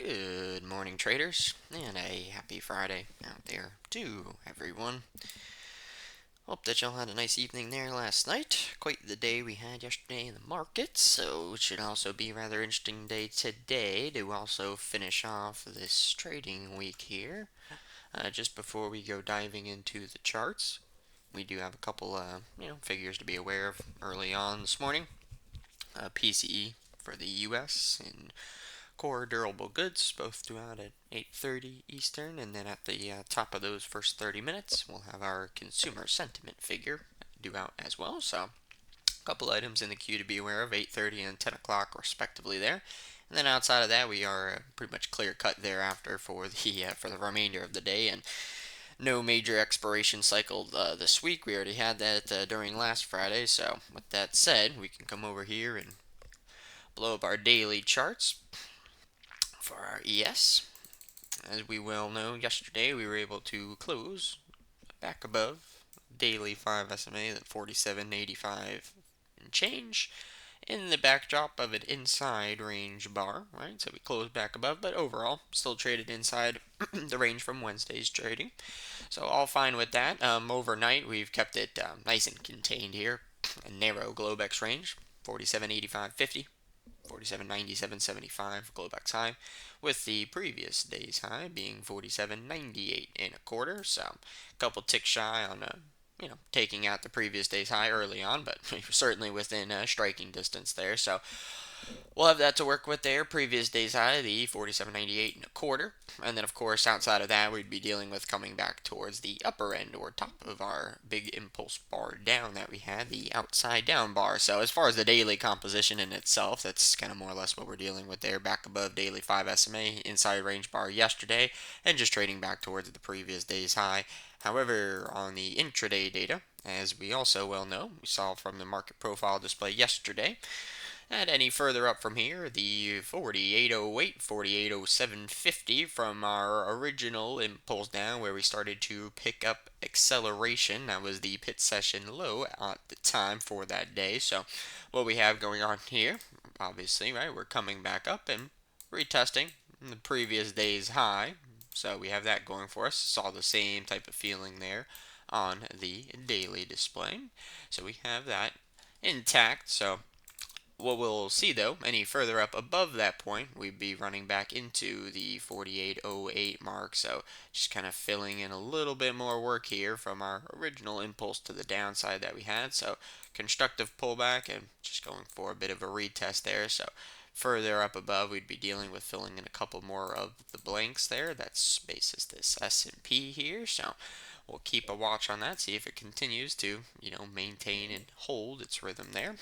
Good morning, traders, and a happy Friday out there to everyone. Hope that y'all had a nice evening there last night. Quite the day we had yesterday in the markets, so it should also be a rather interesting day today to also finish off this trading week here. Just before we go diving into the charts, we do have a couple, figures to be aware of early on this morning. PCE for the U.S. and core durable goods, both due out at 8:30 Eastern, and then at the top of those first 30 minutes, we'll have our consumer sentiment figure due out as well. So, a couple items in the queue to be aware of, 8:30 and 10 o'clock respectively there. And then outside of that, we are pretty much clear cut thereafter for the remainder of the day, and no major expiration cycle this week. We already had that during last Friday. So, with that said, we can come over here and blow up our daily charts for our ES. As we well know, yesterday we were able to close back above daily 5 SMA at 47.85 and change in the backdrop of an inside range bar, right? So we closed back above, but overall still traded inside the range from Wednesday's trading. So all fine with that. Overnight we've kept it nice and contained here, a narrow Globex range, 47.85.50. 47.97.75 Globex high, with the previous day's high being 47.98 and a quarter. So a couple ticks shy on taking out the previous day's high early on, but certainly within striking distance there. So we'll have that to work with there. Previous day's high, the 47.98 and a quarter. And then, of course, outside of that, we'd be dealing with coming back towards the upper end or top of our big impulse bar down that we had, the outside down bar. So, as far as the daily composition in itself, that's kind of more or less what we're dealing with there. Back above daily 5 SMA, inside range bar yesterday, and just trading back towards the previous day's high. However, on the intraday data, as we also well know, we saw from the market profile display yesterday, and any further up from here, the 4808, 480750 from our original impulse down where we started to pick up acceleration. That was the pit session low at the time for that day. So what we have going on here, obviously, right, we're coming back up and retesting the previous day's high. So we have that going for us. Saw the same type of feeling there on the daily display. So we have that intact. So what we'll see though, any further up above that point, we'd be running back into the 4808 mark. So just kind of filling in a little bit more work here from our original impulse to the downside that we had. So constructive pullback and just going for a bit of a retest there. So further up above, we'd be dealing with filling in a couple more of the blanks there. That's basis this S&P here. So we'll keep a watch on that, see if it continues to, maintain and hold its rhythm there.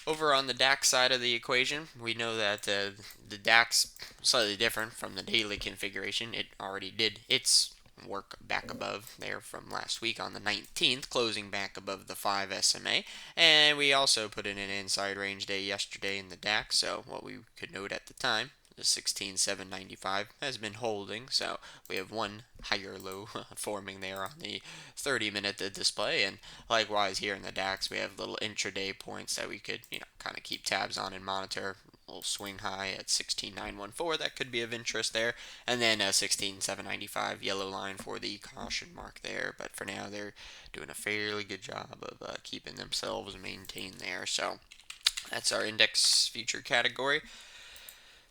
Over on the DAX side of the equation, we know that the DAX slightly different from the daily configuration. It already did its work back above there from last week on the 19th, closing back above the 5 SMA. And we also put in an inside range day yesterday in the DAX, so what we could note at the time, the 16,795 has been holding, so we have one higher low forming there on the 30-minute display, and likewise here in the DAX we have little intraday points that we could kind of keep tabs on and monitor. A little swing high at 16,914 that could be of interest there, and then 16,795 yellow line for the caution mark there. But for now they're doing a fairly good job of keeping themselves maintained there. So that's our index future category.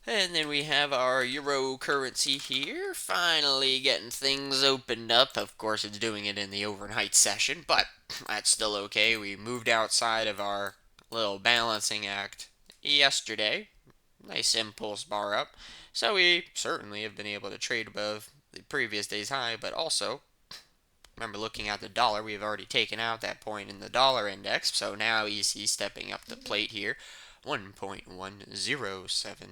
And then we have our euro currency here, finally getting things opened up. Of course, it's doing it in the overnight session, but that's still okay. We moved outside of our little balancing act yesterday. Nice impulse bar up. So we certainly have been able to trade above the previous day's high, but also, remember looking at the dollar, we've already taken out that point in the dollar index, so now EC stepping up the plate here. 1.107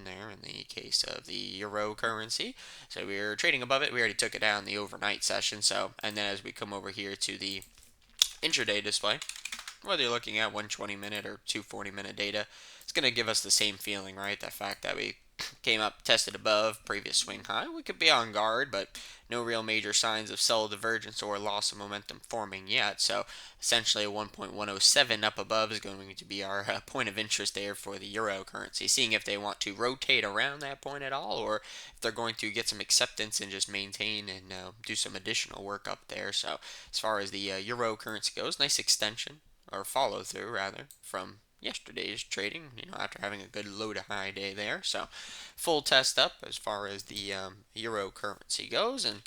there in the case of the euro currency. So we're trading above it. We already took it down in the overnight session. So, and then as we come over here to the intraday display, whether you're looking at 120 minute or 240 minute data, it's going to give us the same feeling, right? The fact that we came up, tested above previous swing high. We could be on guard, but no real major signs of sell divergence or loss of momentum forming yet. So essentially, 1.107 up above is going to be our point of interest there for the euro currency. Seeing if they want to rotate around that point at all, or if they're going to get some acceptance and just maintain and do some additional work up there. So as far as the euro currency goes, nice extension or follow through rather from yesterday's trading, after having a good low to high day there. So full test up as far as the euro currency goes, and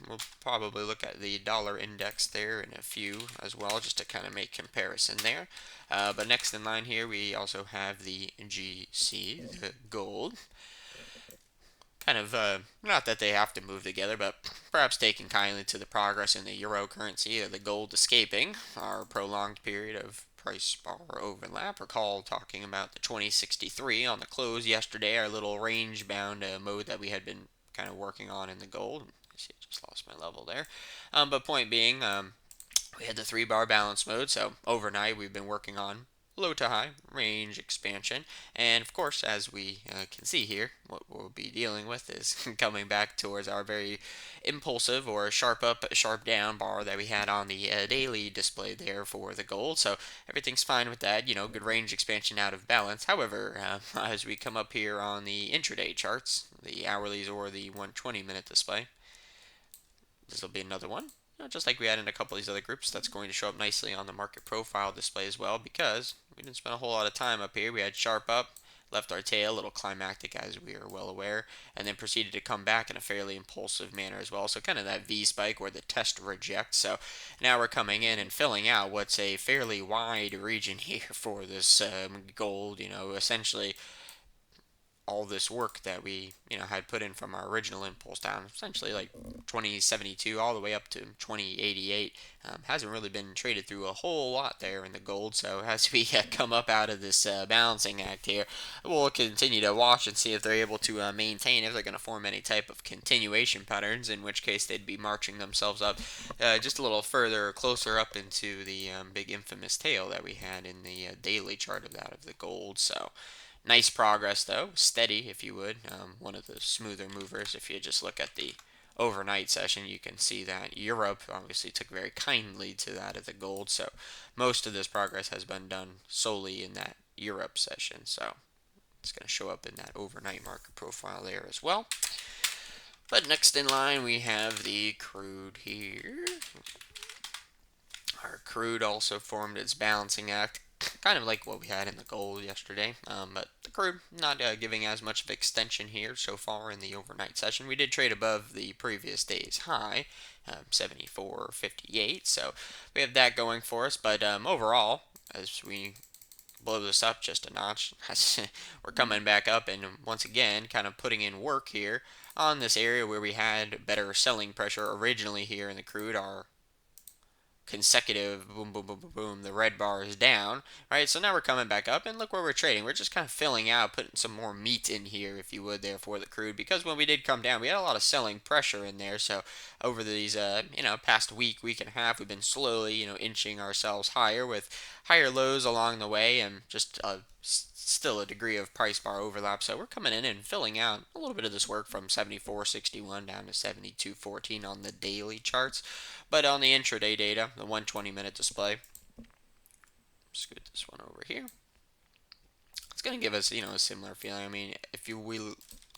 we'll probably look at the dollar index there in a few as well, just to kind of make comparison there. But next in line here, we also have the GC, the gold. Kind of, not that they have to move together, but perhaps taking kindly to the progress in the euro currency, the gold escaping our prolonged period of price bar overlap. Recall talking about the 2063 on the close yesterday, our little range bound mode that we had been kind of working on in the gold. I see, I just lost my level there. But point being, we had the 3-bar balance mode, so overnight we've been working on low to high range expansion, and of course, as we can see here, what we'll be dealing with is coming back towards our very impulsive or sharp up sharp down bar that we had on the daily display there for the gold. So everything's fine with that, good range expansion out of balance. However, as we come up here on the intraday charts, the hourlies or the 120-minute display, this will be another one. Just like we had in a couple of these other groups, that's going to show up nicely on the market profile display as well, because we didn't spend a whole lot of time up here. We had sharp up, left our tail, a little climactic as we are well aware, and then proceeded to come back in a fairly impulsive manner as well. So kind of that V spike where the test rejects. So now we're coming in and filling out what's a fairly wide region here for this gold, essentially all this work that we had put in from our original impulse down, essentially like 2072 all the way up to 2088, hasn't really been traded through a whole lot there in the gold. So as we come up out of this balancing act here, we'll continue to watch and see if they're able to maintain, if they're going to form any type of continuation patterns, in which case they'd be marching themselves up just a little further closer up into the big infamous tail that we had in the daily chart of that of the gold. So nice progress, though. Steady, if you would. One of the smoother movers. If you just look at the overnight session, you can see that Europe obviously took very kindly to that of the gold. So most of this progress has been done solely in that Europe session. So it's going to show up in that overnight market profile there as well. But next in line, we have the crude here. Our crude also formed its balancing act, kind of like what we had in the gold yesterday, but the crude not giving as much of extension here so far in the overnight session. We did trade above the previous day's high, 74.58, so we have that going for us. But overall, as we blow this up just a notch, we're coming back up and once again kind of putting in work here on this area where we had better selling pressure originally here in the crude. Our consecutive boom, boom, boom, boom, boom, the red bar is down, right? So now we're coming back up, and look where we're trading. We're just kind of filling out, putting some more meat in here, if you would, there for the crude, because when we did come down, we had a lot of selling pressure in there. So over these, past week and a half, we've been slowly, inching ourselves higher with higher lows along the way, and just still a degree of price bar overlap. So we're coming in and filling out a little bit of this work from 74.61 down to 72.14 on the daily charts. But on the intraday data, the 120-minute display, scoot this one over here, it's going to give us, a similar feeling. I mean, if we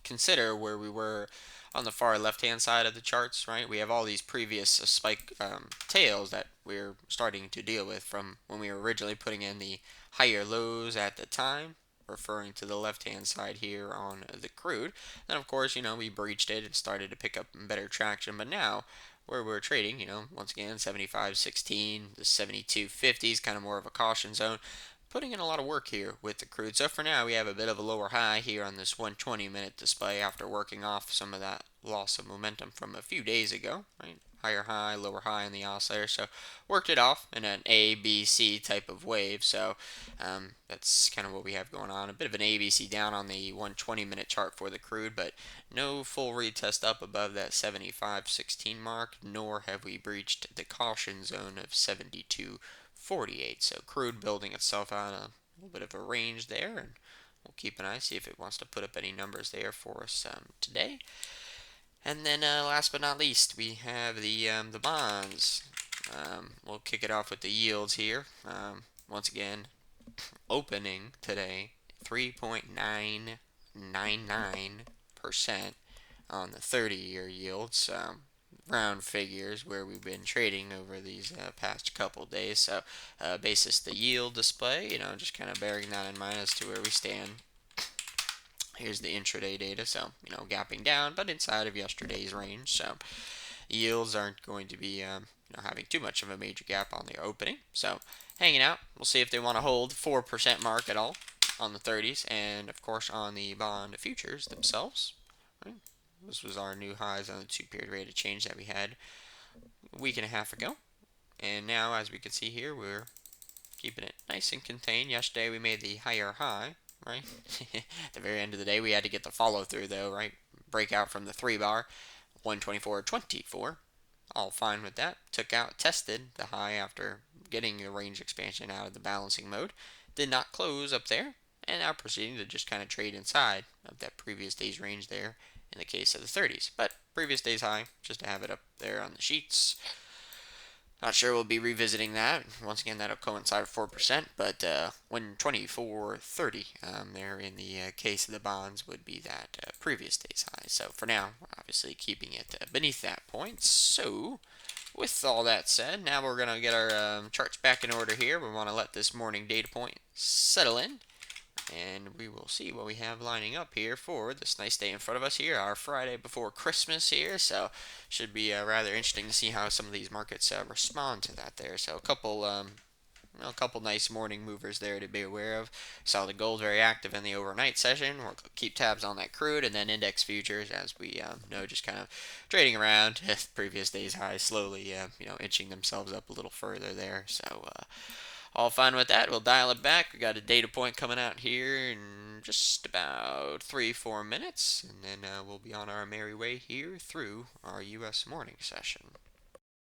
consider where we were on the far left-hand side of the charts, right, we have all these previous spike tails that we're starting to deal with from when we were originally putting in the higher lows at the time, referring to the left-hand side here on the crude. Then, of course, we breached it and started to pick up better traction. But now, where we're trading, once again, 75.16, the 72.50 is kind of more of a caution zone. Putting in a lot of work here with the crude. So for now, we have a bit of a lower high here on this 120-minute display after working off some of that loss of momentum from a few days ago, right? Higher high, lower high in the oscillator. So worked it off in an A, B, C type of wave. So that's kind of what we have going on. A bit of an ABC down on the 120-minute chart for the crude, but no full retest up above that 75.16 mark, nor have we breached the caution zone of 72.48. So crude building itself out a little bit of a range there, and we'll keep an eye, see if it wants to put up any numbers there for us today. And then last but not least, we have the bonds. We'll kick it off with the yields here. Once again, opening today 3.999% on the 30-year yields. Round figures where we've been trading over these past couple days. So, basis the yield display, just kind of bearing that in mind as to where we stand. Here's the intraday data, so gapping down, but inside of yesterday's range. So yields aren't going to be having too much of a major gap on the opening. So hanging out. We'll see if they want to hold 4% mark at all on the 30s, and of course on the bond futures themselves. Right? This was our new highs on the 2-period rate of change that we had a week and a half ago. And now, as we can see here, we're keeping it nice and contained. Yesterday we made the higher high, right? At the very end of the day, we had to get the follow through though, right? Breakout from the 3 bar, 124.24. All fine with that. Took out, tested the high after getting a range expansion out of the balancing mode. Did not close up there, and now proceeding to just kind of trade inside of that previous day's range there in the case of the 30s. But previous day's high, just to have it up there on the sheets. Not sure we'll be revisiting that. Once again, that'll coincide with 4%, but 124.30 there in the case of the bonds would be that previous day's high. So for now, obviously keeping it beneath that point. So with all that said, now we're going to get our charts back in order here. We want to let this morning data point settle in. And we will see what we have lining up here for this nice day in front of us here, our Friday before Christmas here. So should be rather interesting to see how some of these markets respond to that there. So a couple nice morning movers there to be aware of. Saw the gold very active in the overnight session. We'll keep tabs on that crude, and then index futures, as we know, just kind of trading around previous day's highs, slowly inching themselves up a little further there. So all fine with that. We'll dial it back. We got a data point coming out here in just about 3-4 minutes, and then we'll be on our merry way here through our U.S. morning session.